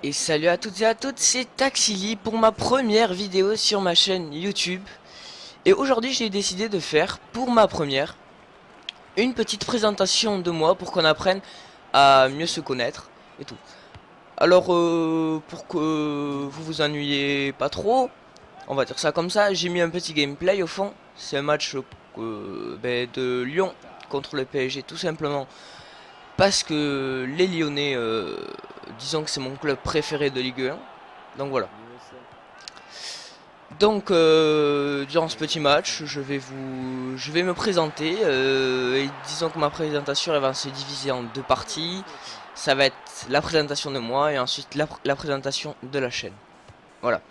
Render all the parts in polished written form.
Et salut à toutes et à toutes, c'est Taxili pour ma première vidéo sur ma chaîne YouTube. Et aujourd'hui j'ai décidé de faire, pour ma première, une petite présentation de moi pour qu'on apprenne à mieux se connaître et tout. Alors pour que vous vous ennuyez pas trop, on va dire ça comme ça, j'ai mis un petit gameplay au fond. C'est un match de Lyon contre le PSG tout simplement. Parce que les Lyonnais, disons que c'est mon club préféré de Ligue 1. Donc voilà. Donc durant ce petit match, je vais me présenter et disons que ma présentation elle va se diviser en deux parties. Ça va être la présentation de moi et ensuite la présentation de la chaîne. Voilà.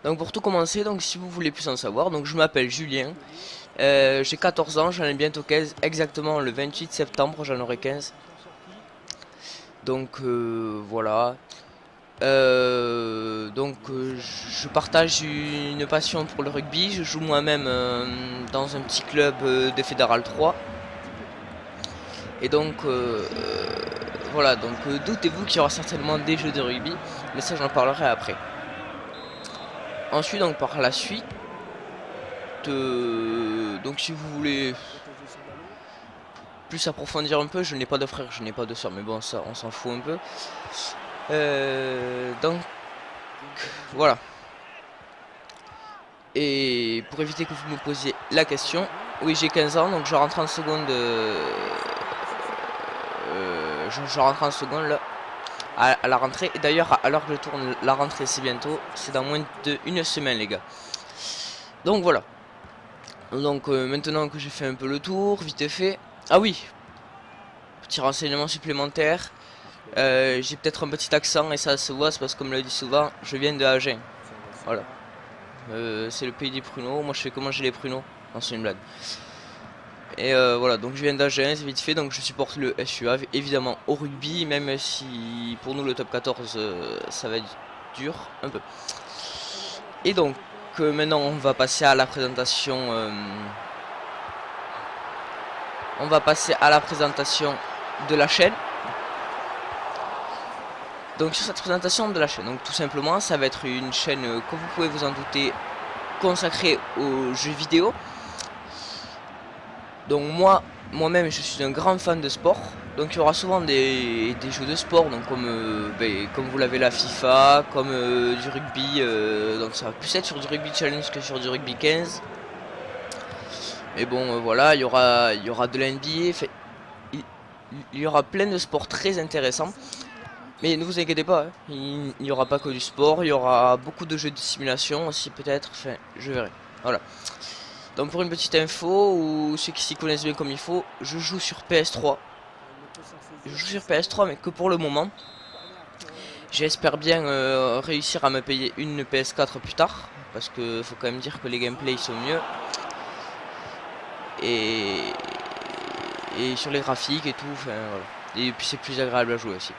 Donc pour tout commencer, donc si vous voulez plus en savoir, donc je m'appelle Julien. J'ai 14 ans, j'en ai bientôt 15, exactement le 28 septembre, j'en aurai 15. Donc voilà. Je partage une passion pour le rugby. Je joue moi-même dans un petit club de Fédéral 3. Et donc voilà, donc doutez-vous qu'il y aura certainement des jeux de rugby, mais ça j'en parlerai après. Ensuite, donc par la suite, donc si vous voulez plus approfondir un peu, je n'ai pas de frère, je n'ai pas de soeur, mais bon ça on s'en fout un peu. Donc voilà. Et pour éviter que vous me posiez la question, oui j'ai 15 ans donc je rentre en seconde. Je rentre en seconde là à la rentrée. Et d'ailleurs à l'heure que je tourne la rentrée c'est bientôt. C'est dans moins d'une semaine les gars. Donc voilà. Donc maintenant que j'ai fait un peu le tour, vite fait. Ah oui, petit renseignement supplémentaire. J'ai peut-être un petit accent et ça se voit, c'est parce que comme le dit souvent, je viens de Agen. Voilà. C'est le pays des pruneaux. Moi je fais comment j'ai les pruneaux. Non c'est une blague. Et voilà, donc je viens d'Agen, c'est vite fait, donc je supporte le SUA évidemment au rugby, même si pour nous le top 14 ça va être dur un peu. Et donc maintenant on va passer à la présentation. On va passer à la présentation de la chaîne. Donc sur cette présentation de la chaîne, donc tout simplement ça va être une chaîne, comme vous pouvez vous en douter, consacrée aux jeux vidéo. Donc moi-même je suis un grand fan de sport. Donc il y aura souvent des jeux de sport, donc comme vous l'avez la FIFA, comme du rugby, donc ça va plus être sur du rugby challenge que sur du rugby 15. Mais bon voilà, il y aura de la NBA, il y aura plein de sports très intéressants. Mais ne vous inquiétez pas, hein, il n'y aura pas que du sport, il y aura beaucoup de jeux de simulation aussi peut-être, enfin je verrai. Voilà. Donc pour une petite info, ou ceux qui s'y connaissent bien comme il faut, je joue sur PS3. Je joue sur PS3 mais que pour le moment. J'espère bien réussir à me payer une PS4 plus tard. Parce que faut quand même dire que les gameplays sont mieux. Et, et sur les graphiques et tout, enfin voilà. Et puis c'est plus agréable à jouer aussi.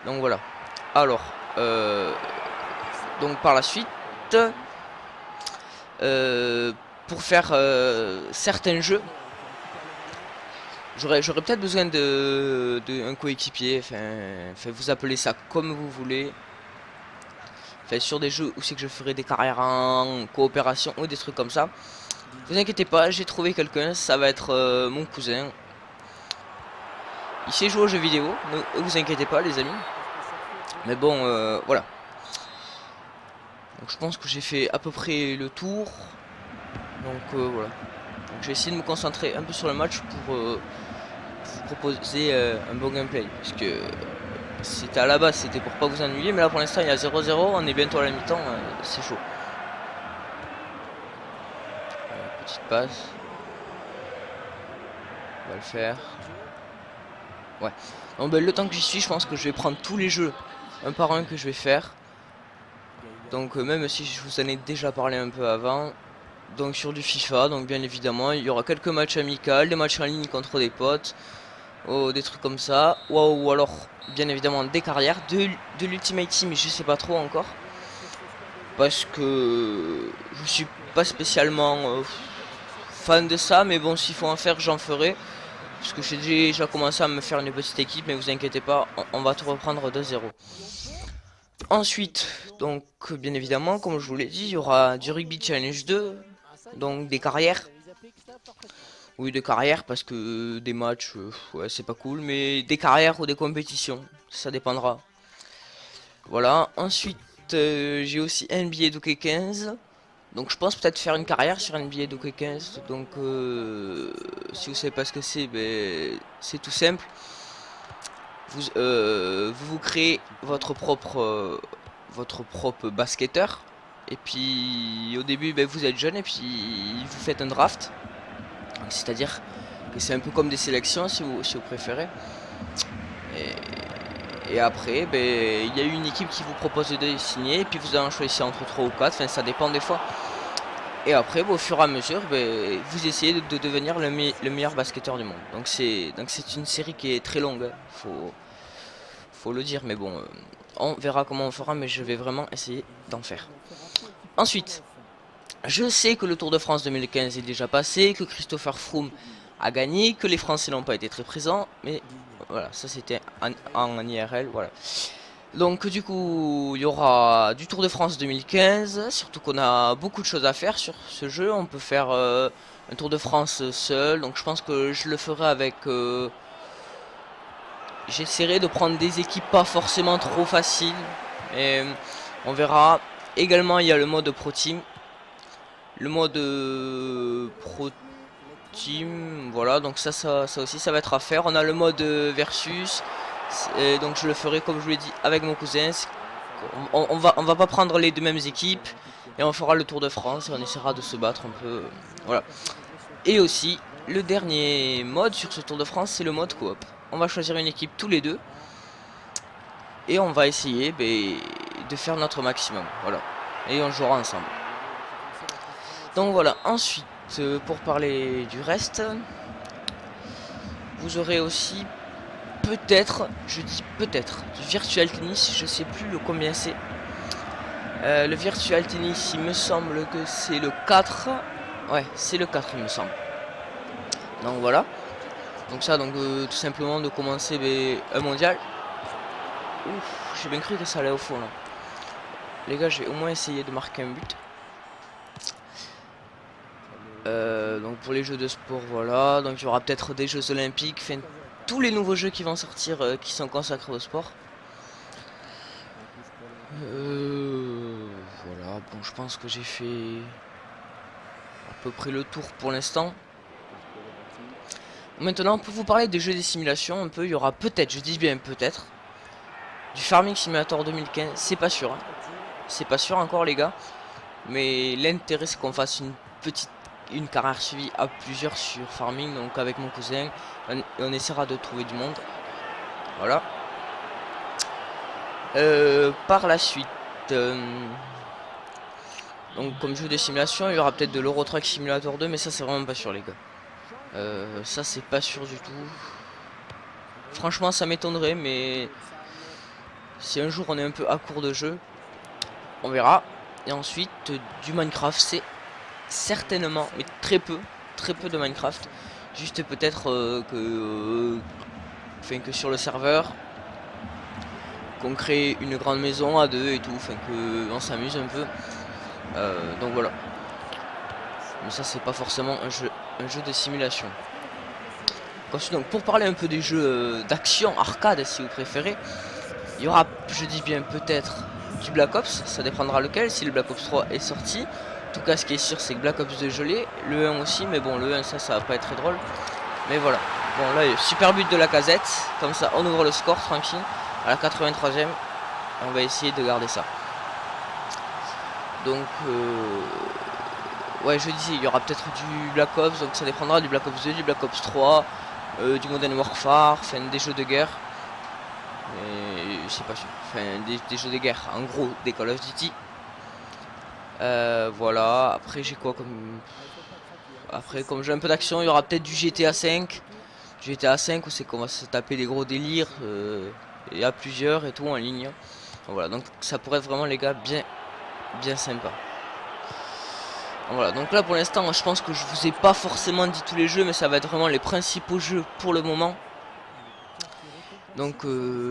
Donc voilà. Alors, donc par la suite, pour faire certains jeux, j'aurais peut-être besoin de un coéquipier. Enfin, vous appelez ça comme vous voulez. Enfin, sur des jeux où c'est que je ferai des carrières en coopération ou des trucs comme ça. Vous inquiétez pas, j'ai trouvé quelqu'un. Ça va être mon cousin. Il sait jouer aux jeux vidéo, ne vous inquiétez pas les amis. Mais bon, voilà. Donc je pense que j'ai fait à peu près le tour. Donc voilà. Donc je vais essayer de me concentrer un peu sur le match pour vous proposer un bon gameplay. Parce que c'était à la base, c'était pour pas vous ennuyer. Mais là pour l'instant il y a 0-0, on est bientôt à la mi-temps, c'est chaud. Petite passe. On va le faire. Ouais. Donc le temps que j'y suis, je pense que je vais prendre tous les jeux un par un que je vais faire. Donc même si je vous en ai déjà parlé un peu avant. Donc sur du FIFA, donc bien évidemment, il y aura quelques matchs amicaux, des matchs en ligne contre des potes, des trucs comme ça. Ou alors, bien évidemment, des carrières, de l'Ultimate Team, je sais pas trop encore. Parce que je suis pas spécialement fan de ça, mais bon, s'il faut en faire, j'en ferai. parce que j'ai déjà commencé à me faire une petite équipe, mais vous inquiétez pas, on va tout reprendre de zéro. Ensuite, donc bien évidemment, comme je vous l'ai dit, il y aura du Rugby Challenge 2, donc des carrières. Oui, des carrières, parce que des matchs, ouais, c'est pas cool, mais des carrières ou des compétitions, ça dépendra. Voilà, ensuite, j'ai aussi NBA 2K15. Donc je pense peut-être faire une carrière sur NBA 2K15. Donc si vous savez pas ce que c'est, ben, c'est tout simple. Vous créez votre propre basketteur. Et puis au début, ben, vous êtes jeune et puis vous faites un draft. C'est-à-dire que c'est un peu comme des sélections si vous préférez. Et après, ben, il y a une équipe qui vous propose de signer. Et puis vous en choisissez entre 3 ou 4. Enfin, ça dépend des fois. Et après, au fur et à mesure, ben, vous essayez de devenir le meilleur basketteur du monde. Donc c'est une série qui est très longue, hein. Faut le dire, mais bon, on verra comment on fera, mais je vais vraiment essayer d'en faire. Ensuite, je sais que le Tour de France 2015 est déjà passé, que Christopher Froome a gagné, que les Français n'ont pas été très présents, mais voilà, ça c'était en IRL, voilà. Donc du coup, il y aura du Tour de France 2015, surtout qu'on a beaucoup de choses à faire sur ce jeu. On peut faire un Tour de France seul, donc je pense que je le ferai avec... J'essaierai de prendre des équipes pas forcément trop faciles, et on verra. Également, il y a le mode Pro Team. Le mode Pro Team, voilà, donc ça aussi ça va être à faire. On a le mode Versus, donc je le ferai comme je vous l'ai dit avec mon cousin. On va pas prendre les deux mêmes équipes et on fera le Tour de France et on essaiera de se battre un peu, voilà. Et aussi le dernier mode sur ce Tour de France, c'est le mode coop. On va choisir une équipe tous les deux et on va essayer de faire notre maximum, voilà, et on jouera ensemble. Donc voilà, ensuite pour parler du reste, vous aurez aussi peut-être, je dis peut-être, du virtual tennis, je sais plus le combien c'est. Le virtual tennis, il me semble que c'est le 4. Ouais, c'est le 4 il me semble. Donc voilà. Donc ça, donc tout simplement de commencer un mondial. Ouf, j'ai bien cru que ça allait au fond là. Les gars, je vais au moins essayer de marquer un but. Donc pour les jeux de sport, voilà. Donc il y aura peut-être des jeux olympiques, enfin, tous les nouveaux jeux qui vont sortir qui sont consacrés au sport. Voilà, bon, je pense que j'ai fait à peu près le tour pour l'instant. Maintenant, on peut vous parler des jeux des simulations un peu. Il y aura peut-être, je dis bien peut-être, du Farming Simulator 2015. C'est pas sûr, hein. C'est pas sûr encore, les gars. Mais l'intérêt, c'est qu'on fasse une carrière suivie à plusieurs sur Farming, donc avec mon cousin. On essaiera de trouver du monde. Voilà. Par la suite, donc comme jeu de simulation, il y aura peut-être de l'Euro Truck Simulator 2, mais ça c'est vraiment pas sûr, les gars. Ça c'est pas sûr du tout. Franchement, ça m'étonnerait, mais si un jour on est un peu à court de jeu, on verra. Et ensuite, du Minecraft, c'est certainement, mais très peu de Minecraft. Juste peut-être que sur le serveur, qu'on crée une grande maison à deux et tout, enfin que on s'amuse un peu. Donc voilà. Mais ça c'est pas forcément un jeu de simulation. Ensuite, donc pour parler un peu des jeux d'action arcade si vous préférez, il y aura, je dis bien peut-être, du Black Ops, ça dépendra lequel, si le Black Ops 3 est sorti. En tout cas ce qui est sûr c'est que Black Ops 2 je l'ai, le 1 aussi, mais bon le 1 ça va pas être très drôle. Mais voilà. Bon là super but de la casette, comme ça on ouvre le score tranquille. À la 83e, on va essayer de garder ça. Donc ouais, je disais il y aura peut-être du Black Ops, donc ça dépendra du Black Ops 2, du Black Ops 3, du Modern Warfare, enfin des jeux de guerre. Mais c'est pas sûr. Enfin des jeux de guerre, en gros des Call of Duty. Voilà, après j'ai quoi comme... Après comme j'ai un peu d'action, il y aura peut-être du GTA 5. GTA 5 où c'est qu'on va se taper des gros délires et à plusieurs et tout en ligne. Voilà, donc ça pourrait être vraiment les gars bien sympa. Voilà, donc là pour l'instant je pense que je vous ai pas forcément dit tous les jeux, mais ça va être vraiment les principaux jeux pour le moment. Donc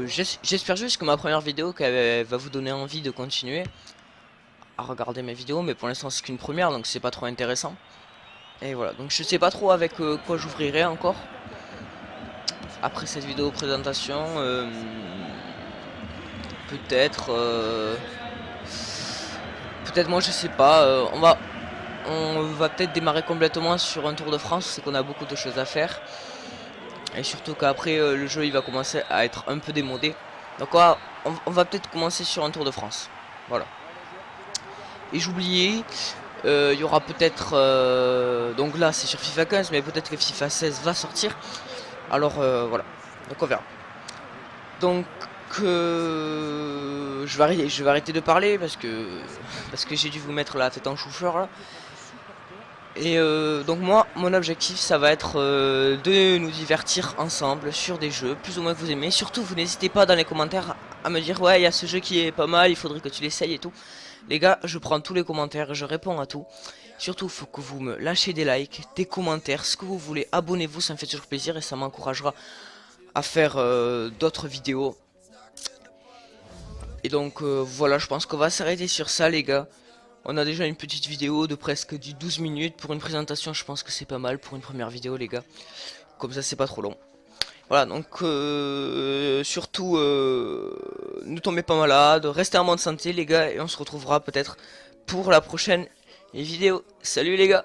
j'espère juste que ma première vidéo qu'elle va vous donner envie de continuer à regarder mes vidéos, mais pour l'instant c'est qu'une première, donc c'est pas trop intéressant. Et voilà, donc je sais pas trop avec quoi j'ouvrirai encore après cette vidéo présentation. Peut-être peut-être moi je sais pas, on va peut-être démarrer complètement sur un Tour de France, c'est qu'on a beaucoup de choses à faire. Et surtout qu'après le jeu il va commencer à être un peu démodé. Donc on va peut-être commencer sur un Tour de France. Voilà. Et j'oubliais, il y aura peut-être... donc là c'est sur FIFA 15, mais peut-être que FIFA 16 va sortir. Alors voilà, donc on verra. Donc je vais arrêter de parler parce que j'ai dû vous mettre la tête en chauffeur là. Et donc moi, mon objectif, ça va être de nous divertir ensemble sur des jeux plus ou moins que vous aimez. Surtout, vous n'hésitez pas dans les commentaires à me dire ouais, il y a ce jeu qui est pas mal, il faudrait que tu l'essayes et tout. Les gars, je prends tous les commentaires, je réponds à tout. Surtout, il faut que vous me lâchez des likes, des commentaires, ce que vous voulez. Abonnez-vous, ça me fait toujours plaisir et ça m'encouragera à faire d'autres vidéos. Et donc voilà, je pense qu'on va s'arrêter sur ça, les gars. On a déjà une petite vidéo de presque 12 minutes. Pour une présentation, je pense que c'est pas mal pour une première vidéo, les gars. Comme ça, c'est pas trop long. Voilà, donc surtout, ne tombez pas malade, restez en bonne santé, les gars. Et on se retrouvera peut-être pour la prochaine vidéo. Salut, les gars!